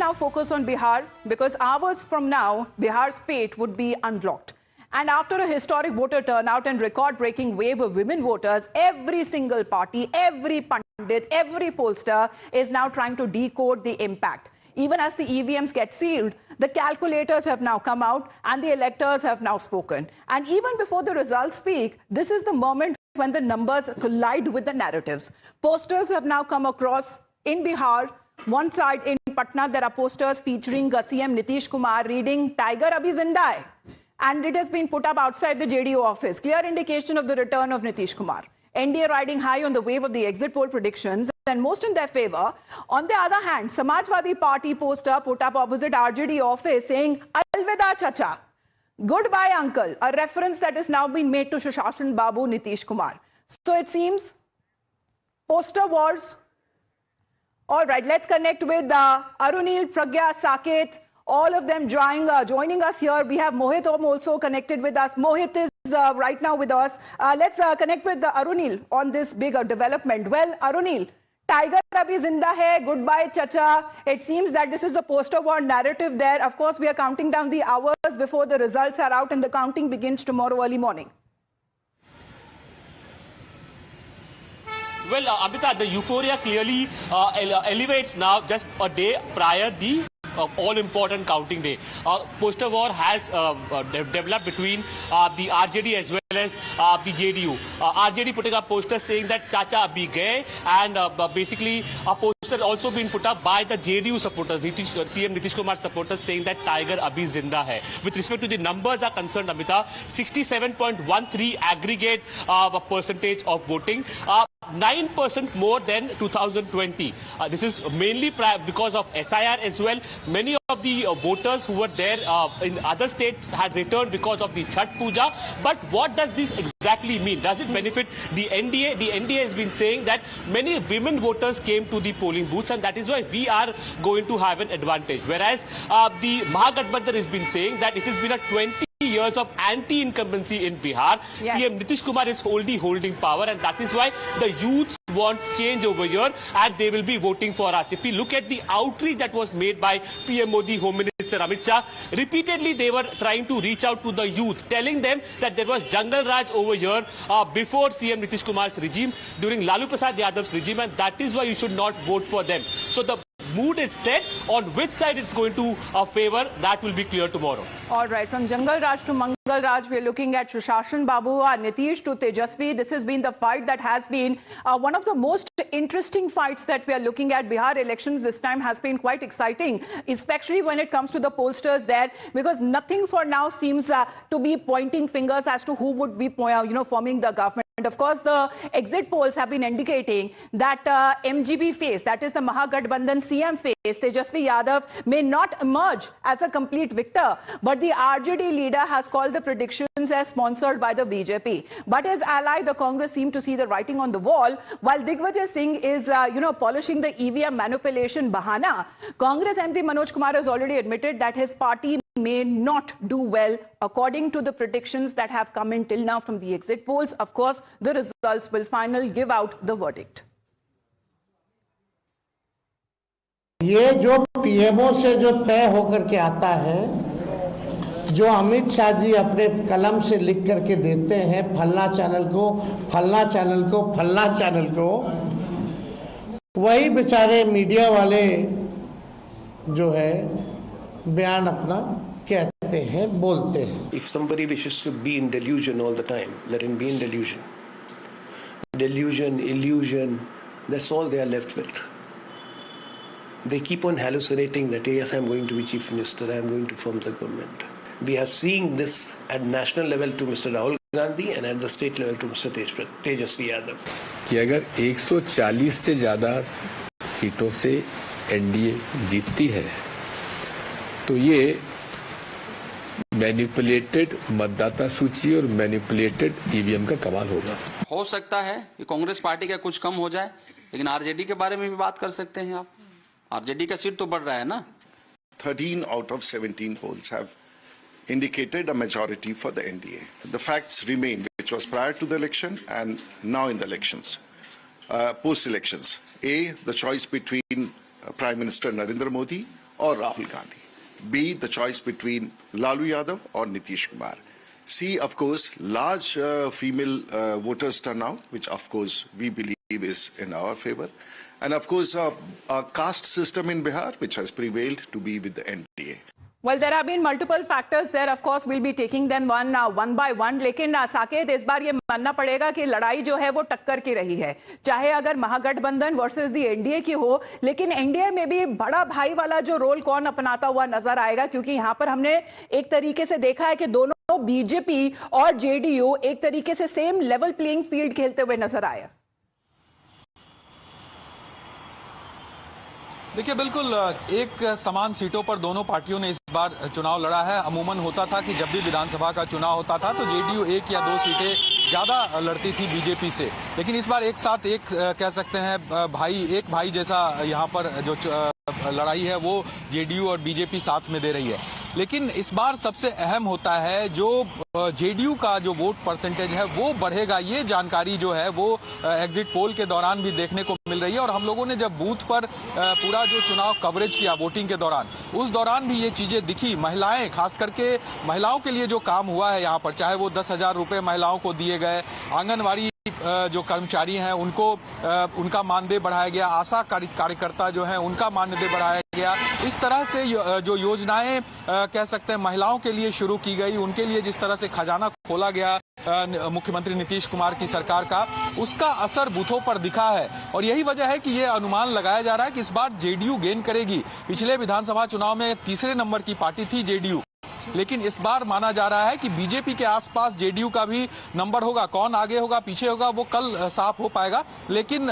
now focus on Bihar, because hours from now, Bihar's fate would be unblocked. And after a historic voter turnout and record-breaking wave of women voters, every single party, every pundit, every pollster is now trying to decode the impact. Even as the EVMs get sealed, the calculators have now come out and the electors have now spoken. And even before the results speak, this is the moment when the numbers collide with the narratives. Posters have now come across in Bihar. One side in Patna, there are posters featuring CM Nitish Kumar reading "Tiger Abhi Zinda Hai," and it has been put up outside the JDU office. Clear indication of the return of Nitish Kumar. NDA riding high on the wave of the exit poll predictions, and most in their favor. On the other hand, Samajwadi Party poster put up opposite RJD office saying "Alvida Chacha," goodbye uncle, a reference that has now been made to Sushashan Babu Nitish Kumar. So it seems poster wars. All right, let's connect with Arunil, Pragya, Saket, all of them joining us here. We have Mohit also connected with us. Mohit is right now with us. Let's connect with Arunil on this bigger development. Well, Arunil, Tiger Abhi Zinda Hai, goodbye Chacha. It seems that this is a poster war narrative there. Of course, we are counting down the hours before the results are out, and the counting begins tomorrow early morning. Well, Amita, the euphoria clearly elevates now just a day prior the all-important counting day. Poster war has developed between the RJD as well as the JDU. RJD putting up posters saying that Chacha abhi gaye, and basically a poster also been put up by the JDU supporters, CM Nitish Kumar supporters, saying that Tiger abhi zinda hai. With respect to the numbers are concerned, Amita, 67.13 aggregate percentage of voting. 9% more than 2020. This is mainly because of SIR as well. Many of the voters who were there in other states had returned because of the Chhath Puja. But what does this exactly mean? Does it benefit the NDA? The NDA has been saying that many women voters came to the polling booths, and that is why we are going to have an advantage. Whereas the Mahagathbandhan has been saying that it has been a 20 years of anti-incumbency in Bihar. Yes. CM Nitish Kumar is holding power, and that is why the youth want change over here, and they will be voting for us. If we look at the outreach that was made by PM Modi, Home Minister Amit Shah, repeatedly they were trying to reach out to the youth, telling them that there was Jungle Raj over here before CM Nitish Kumar's regime, during Lalu Prasad Yadav's regime, and that is why you should not vote for them. So the mood is set. On which side it's going to favor, that will be clear tomorrow. All right, from Jungle Raj to Mangal Raj, we're looking at Sushashan Babu, Nitish to Tejasvi. This has been the fight that has been one of the most interesting fights that we are looking at. Bihar elections this time has been quite exciting, especially when it comes to the pollsters there, because nothing for now seems to be pointing fingers as to who would be forming the government. And of course, the exit polls have been indicating that MGB face, that is the Mahagathbandhan CM face, Tejasvi Yadav, may not emerge as a complete victor. But the RJD leader has called the predictions as sponsored by the BJP. But his ally, the Congress, seemed to see the writing on the wall. While Digvijay Singh is, polishing the EVM manipulation bahana, Congress MP Manoj Kumar has already admitted that his party may not do well according to the predictions that have come in till now from the exit polls. Of course, the results will finally give out the verdict. ये जो PMO से जो तय होकर के आता है, जो अमित शाह जी अपने कलम से लिख करके देते हैं, फलना चैनल को, फलना चैनल को, फलना चैनल को, वही बेचारे मीडिया वाले जो है बयान अपना कहते हैं, बोलते हैं. If somebody wishes to be in delusion all the time, let him be in delusion. Delusion, illusion, that's all they are left with. They keep on hallucinating that yes, I'm going to be chief minister, I'm going to form the government. We are seeing this at national level to Mr. Rahul Gandhi and at the state level to Mr. Tejasvi Yadav. कि अगर 140 से ज्यादा सीटों से NDA जीतती है, तो ये मैनिपुलेटेड मतदाता सूची और मैनिपुलेटेड ईवीएम का कमाल होगा. हो सकता है कि कांग्रेस पार्टी का कुछ कम हो जाए, लेकिन आरजेडी के बारे में भी बात कर सकते हैं आप. आरजेडी का सीट तो बढ़ रहा है ना. 13 out of 17 polls have indicated a majority for the NDA. The facts remain, which was prior to the election and now in the elections, post-elections. A, the choice between Prime Minister Narendra Modi or Rahul Gandhi. B, the choice between Lalu Yadav or Nitish Kumar. C, of course, large female voters turnout, which of course we believe is in our favor. And of course, a caste system in Bihar, which has prevailed to be with the NDA. Well, there have been multiple factors there. Of course, we'll be taking them one by one. लेकिन साकेत इस बार ये मानना पड़ेगा कि लड़ाई जो है वो टक्कर की रही है. चाहे अगर महागठबंधन वर्सेस दी एनडीए की हो, लेकिन एनडीए में भी बड़ा भाई वाला जो रोल कौन अपनाता हुआ नजर आएगा, क्योंकि यहाँ पर हमने एक तरीके से देखा है कि दोनों बीजेपी और जेडीयू एक तरीके से सेम लेवल प्लेइंग फील्ड खेलते हुए नजर आए. देखिए, बिल्कुल एक समान सीटों पर दोनों पार्टियों ने इस बार चुनाव लड़ा है. अमूमन होता था कि जब भी विधानसभा का चुनाव होता था तो जेडीयू 1 या 2 सीटें ज्यादा लड़ती थी बीजेपी से, लेकिन इस बार एक साथ कह सकते हैं एक भाई जैसा यहाँ पर जो लड़ाई है वो जेडीयू और बीजेपी साथ में दे रही है. लेकिन इस बार सबसे अहम होता है जो जेडीयू का जो वोट परसेंटेज है वो बढ़ेगा. ये जानकारी जो है वो एग्जिट पोल के दौरान भी देखने को मिल रही है. और हम लोगों ने जब बूथ पर पूरा जो चुनाव कवरेज किया वोटिंग के दौरान, उस दौरान भी ये चीजें दिखी. महिलाएं, खास करके महिलाओं के लिए जो काम हुआ है यहाँ पर, चाहे वो 10,000 रुपए महिलाओं को दिए गए, आंगनवाड़ी जो कर्मचारी हैं उनको उनका मानदेय बढ़ाया गया, आशा कार्यकर्ता जो हैं उनका मानदेय बढ़ाया गया. इस तरह से जो योजनाएं कह सकते हैं महिलाओं के लिए शुरू की गई, उनके लिए जिस तरह से खजाना खोला गया मुख्यमंत्री नीतीश कुमार की सरकार का, उसका असर बूथों पर दिखा है. और यही वजह है कि ये अनुमान लगाया जा रहा है कि इस बार जेडीयू गेन करेगी. पिछले विधानसभा चुनाव में तीसरे नंबर की पार्टी थी जेडीयू, लेकिन इस बार माना जा रहा है कि बीजेपी के आसपास जेडीयू का भी नंबर होगा. कौन आगे होगा पीछे होगा वो कल साफ हो पाएगा, लेकिन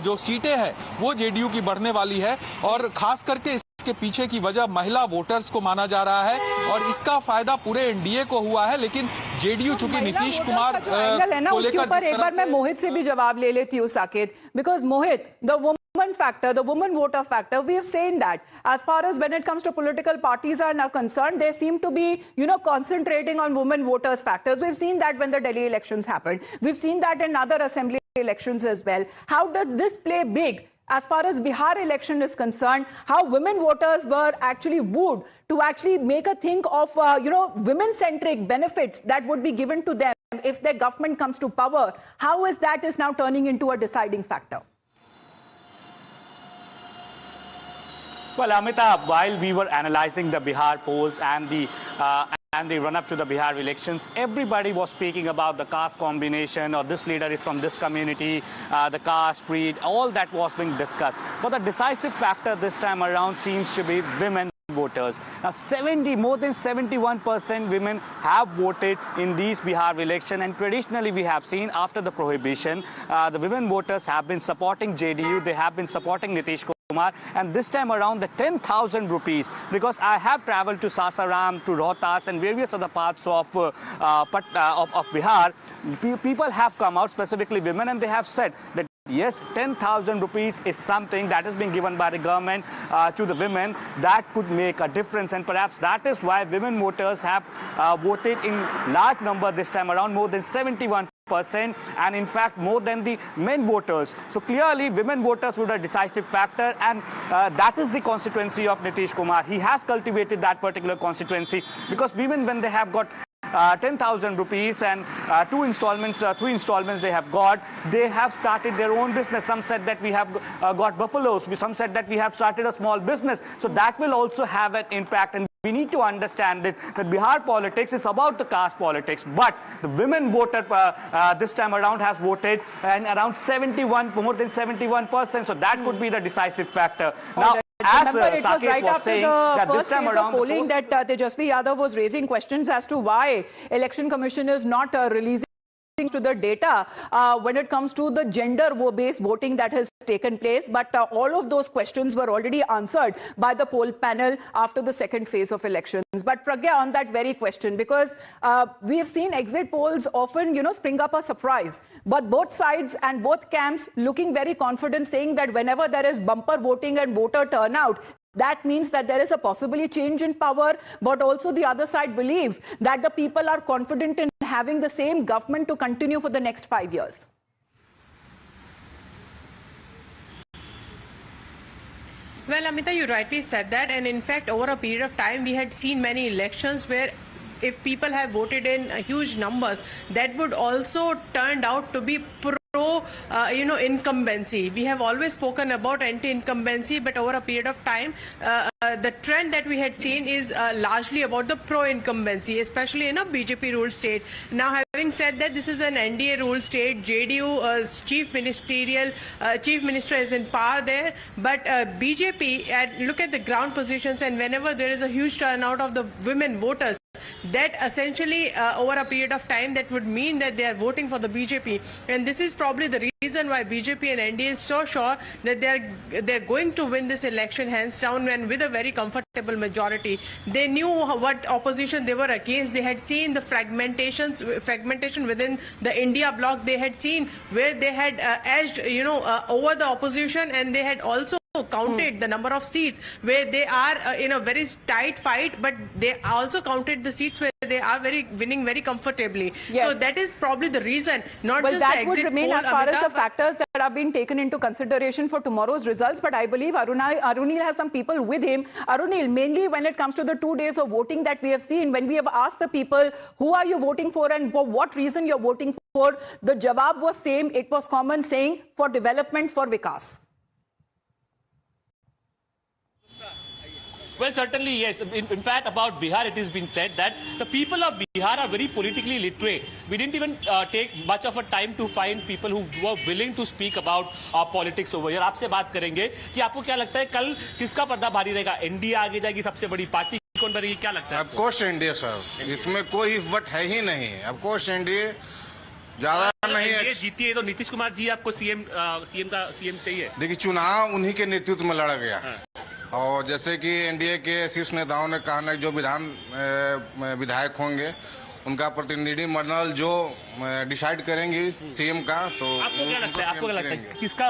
जो सीटें हैं वो जेडीयू की बढ़ने वाली है. और खास करके इसके पीछे की वजह महिला वोटर्स को माना जा रहा है और इसका फायदा पूरे एनडीए को हुआ है. लेकिन जेडीयू चूंकि नीतीश कुमार को लेकर एक बार मैं मोहित से भी जवाब ले लेती हूँ Saket, because Mohit, the woman factor, the woman voter factor, we have seen that as far as when it comes to political parties are now concerned, they seem to be, concentrating on women voters factors. We've seen that when the Delhi elections happened. We've seen that in other assembly elections as well. How does this play big as far as Bihar election is concerned? How women voters were actually wooed to actually make a think of, women-centric benefits that would be given to them if their government comes to power. How is that is now turning into a deciding factor? Well, Amita, while we were analyzing the Bihar polls and the run-up to the Bihar elections, everybody was speaking about the caste combination, or this leader is from this community, the caste, creed, all that was being discussed. But the decisive factor this time around seems to be women voters. Now, more than 71% women have voted in these Bihar election, and traditionally we have seen after the prohibition, the women voters have been supporting JDU, they have been supporting Nitish Kumar, and this time around the 10,000 rupees, because I have traveled to Sasaram, to Rohtas and various other parts of Bihar, people have come out, specifically women, and they have said that yes, 10,000 rupees is something that has been given by the government to the women that could make a difference, and perhaps that is why women voters have voted in large number this time around, more than 71%, and in fact more than the men voters. So clearly women voters were a decisive factor, and that is the constituency of Nitish Kumar. He has cultivated that particular constituency, because women, when they have got 10,000 rupees and 3 installments they have got, they have started their own business. Some said that we have got buffaloes, some said that we have started a small business. So that will also have an impact, and we need to understand that Bihar politics is about the caste politics, but the women voter this time around has voted and around more than 71%, so that could be the decisive factor. Now, as it was right was after saying, the that first this time phase around of polling that Tejasvi Yadav was raising questions as to why Election Commission is not releasing to the data when it comes to the gender-based voting that has taken place, but all of those questions were already answered by the poll panel after the second phase of elections. But Pragya, on that very question, because we have seen exit polls often, spring up a surprise, but both sides and both camps looking very confident, saying that whenever there is bumper voting and voter turnout, that means that there is a possibly change in power, but also the other side believes that the people are confident in having the same government to continue for the next 5 years. Well, Amita, you rightly said that, and in fact, over a period of time, we had seen many elections where if people have voted in huge numbers, that would also turned out to be incumbency. We have always spoken about anti-incumbency, but over a period of time, the trend that we had seen is largely about the pro-incumbency, especially in a BJP ruled state. Now, having said that, this is an NDA ruled state. JDU's chief minister is in power there, but BJP, look at the ground positions, and whenever there is a huge turnout of the women voters, that essentially over a period of time that would mean that they are voting for the BJP, and this is probably the reason why BJP and NDA is so sure that they're going to win this election hands down and with a very comfortable majority. They knew what opposition they were against. They had seen the fragmentation within the India bloc. They had seen where they had edged over the opposition, and they had also counted the number of seats where they are in a very tight fight, but they also counted the seats where they are winning very comfortably. Yes. So that is probably the reason, not well, just that the exit would remain poll, as far Amita, as the factors that have been taken into consideration for tomorrow's results. But I believe Arunil has some people with him. Arunil, mainly when it comes to the 2 days of voting that we have seen, when we have asked the people who are you voting for and for what reason you're voting for, the jawab was same. It was common, saying for development, for Vikas. Well, certainly, yes. In fact, about Bihar, it has been said that the people of Bihar are very politically literate. We didn't even take much of a time to find people who were willing to speak about politics over here. आपसे बात करेंगे कि आपको क्या लगता है कल किसका पर्दा भारी रहेगा? एनडीए आगे जाएगी, सबसे बड़ी पार्टी कौन बनेगी, क्या लगता है? ऑफ कोर्स एनडीए सर, इसमें कोई वट है ही नहीं। ऑफ कोर्स एनडीए ज्यादा नहीं है। जीती है तो नीतीश कुमार जी आपको सीएम चाहिए? देखिए, चुनाव उन्हीं के नेतृत्व में लड़ा गया, और जैसे कि एनडीए के शीर्ष नेताओं ने कहा ना, जो विधायक होंगे उनका प्रतिनिधि मंडल जो डिसाइड करेंगे सीएम का, तो आपको क्या लगता है किसका,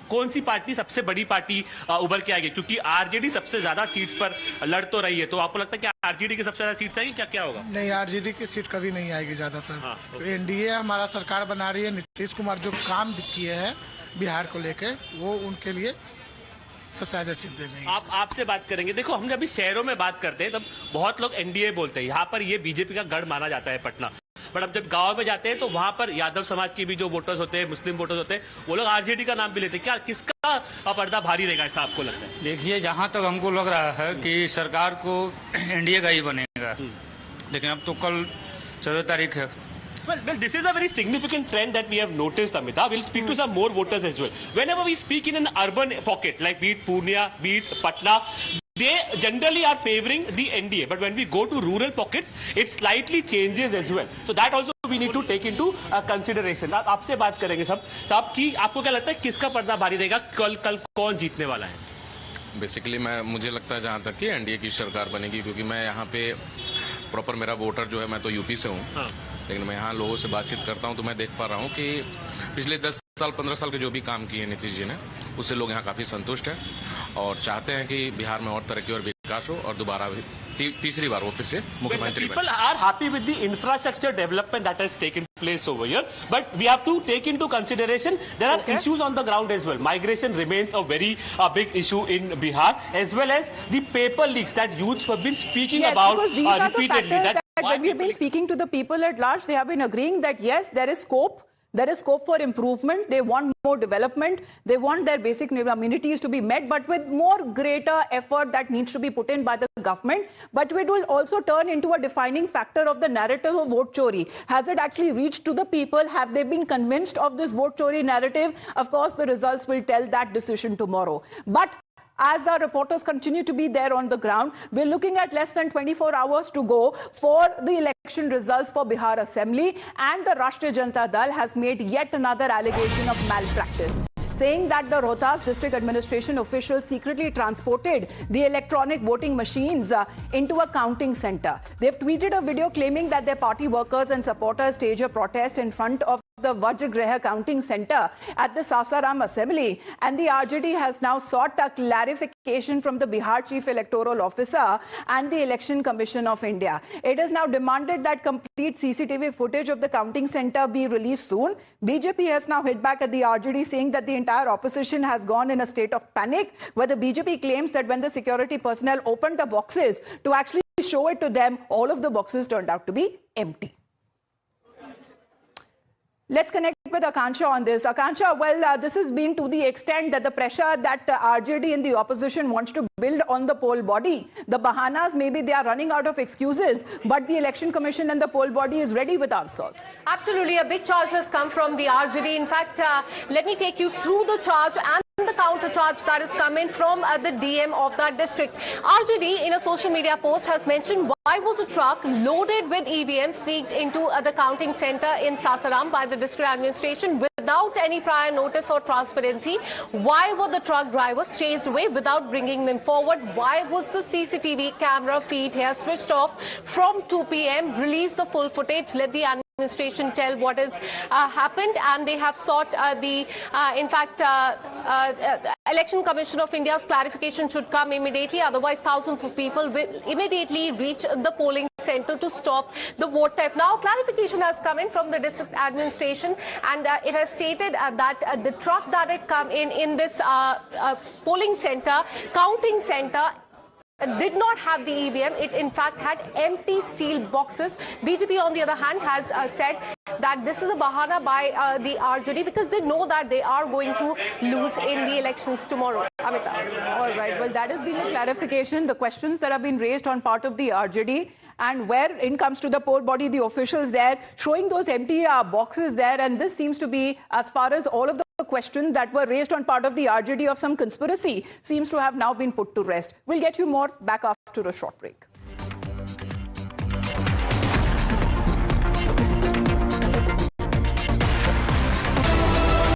कौन सी पार्टी सबसे बड़ी पार्टी उभर के आएगी? क्योंकि आरजेडी सबसे ज्यादा सीट्स पर लड़ तो रही है, तो आपको लगता है कि आरजेडी की सबसे ज्यादा सीट्स आएगी? क्या होगा? नहीं, आरजेडी की सीट कभी नहीं आएगी ज्यादा सर। तो एनडीए हमारा सरकार बना रही है। नीतीश कुमार जो काम किए हैं बिहार को लेके, वो उनके लिए सच्चाई सिद्ध दे रही है। आपसे बात करेंगे। देखो, हम जब भी शहरों में बात करते हैं तब बहुत लोग एनडीए बोलते हैं, यहाँ पर ये बीजेपी का गढ़ माना जाता है पटना, बट अब जब गांव में जाते हैं तो वहां पर यादव समाज के भी जो वोटर्स होते हैं, मुस्लिम वोटर्स होते हैं, वो लोग आरजेडी का नाम भी लेते हैं। क्या किसका पर्दा भारी रहेगा, ऐसा आपको लगता है? देखिए, जहां तक हमको लग रहा है कि सरकार को एनडीए का ही बनेगा, लेकिन अब तो कल 14 तारीख है। Well, this is a very significant trend that we have noticed, Amita. We'll speak to some more voters as well. Whenever we speak in an urban pocket, like be it Purnia, be it Patna, they generally are favoring the NDA. But when we go to rural pockets, it slightly changes as well. So that also we need to take into consideration. आपसे बात करेंगे साहब की आपको क्या लगता है किसका पर्दा भारी रहेगा, कल कौन जीतने वाला है? बेसिकली मुझे लगता है जहाँ तक कि एनडीए की सरकार बनेगी, क्योंकि मैं यहाँ पे प्रॉपर मेरा वोटर जो है, मैं तो यूपी से हूँ, लेकिन मैं यहाँ लोगों से बातचीत करता हूँ तो मैं देख पा रहा हूँ कि पिछले 10 साल 15 साल के जो भी काम किए नीतीश जी ने, उससे लोग यहाँ काफी संतुष्ट हैं और चाहते हैं कि बिहार में और तरक्की और विकास हो और दोबारा तीसरी बार वो फिर से मुख्यमंत्री बने। People are happy with the infrastructure development that has taken place over here, but we have to take into consideration there are issues on the ground as well. Migration remains a very big issue in Bihar, as well as the paper leaks that youths have been speaking about repeatedly. That when we have been speaking to the people at large, they have been agreeing that yes, there is scope. There is scope for improvement. They want more development. They want their basic amenities to be met, but with more greater effort that needs to be put in by the government. But it will also turn into a defining factor of the narrative of vote chori. Has it actually reached to the people? Have they been convinced of this vote chori narrative? Of course, the results will tell that decision tomorrow. But as our reporters continue to be there on the ground, we're looking at less than 24 hours to go for the election results for Bihar Assembly, and the Rashtriya Janata Dal has made yet another allegation of malpractice, saying that the Rohtas district administration officials secretly transported the electronic voting machines into a counting center. They've tweeted a video claiming that their party workers and supporters staged a protest in front of the Vajragraha counting center at the Sasaram Assembly, and the RJD has now sought a clarification from the Bihar Chief Electoral Officer and the Election Commission of India. It has now demanded that complete CCTV footage of the counting center be released soon. BJP has now hit back at the RJD, saying that the entire opposition has gone in a state of panic, where the BJP claims that when the security personnel opened the boxes to actually show it to them, all of the boxes turned out to be empty. Let's connect with Akansha on this. Akansha, well, this has been to the extent that the pressure that RJD and the opposition wants to build on the poll body. The bahanas, maybe they are running out of excuses, but the Election Commission and the poll body is ready with answers. Absolutely. A big charge has come from the RJD. In fact, let me take you through the charge and the counter charge that is coming from the DM of that district. RJD, in a social media post, has mentioned why was a truck loaded with EVMs sneaked into the counting center in Sasaram by the district administration without any prior notice or transparency. Why were the truck drivers chased away without bringing them forward? Why was the CCTV camera feed here switched off from 2 p.m? Release the full footage. Let the administration tell what has happened, and they have sought Election Commission of India's clarification should come immediately. Otherwise, thousands of people will immediately reach the polling center to stop the vote theft. Now, clarification has come in from the district administration, and it has stated that the truck that had come in this polling center, counting center, did not have the EVM. It in fact had empty steel boxes. BJP, on the other hand, has said that this is a bahana by the RJD because they know that they are going to lose in the elections tomorrow. Amita. All right. Well, that has been the clarification. The questions that have been raised on part of the RJD, and where in comes to the poll body, the officials there showing those empty boxes there, and this seems to be, as far as all of the questions that were raised on part of the RJD of some conspiracy, seems to have now been put to rest. We'll get you more back after a short break.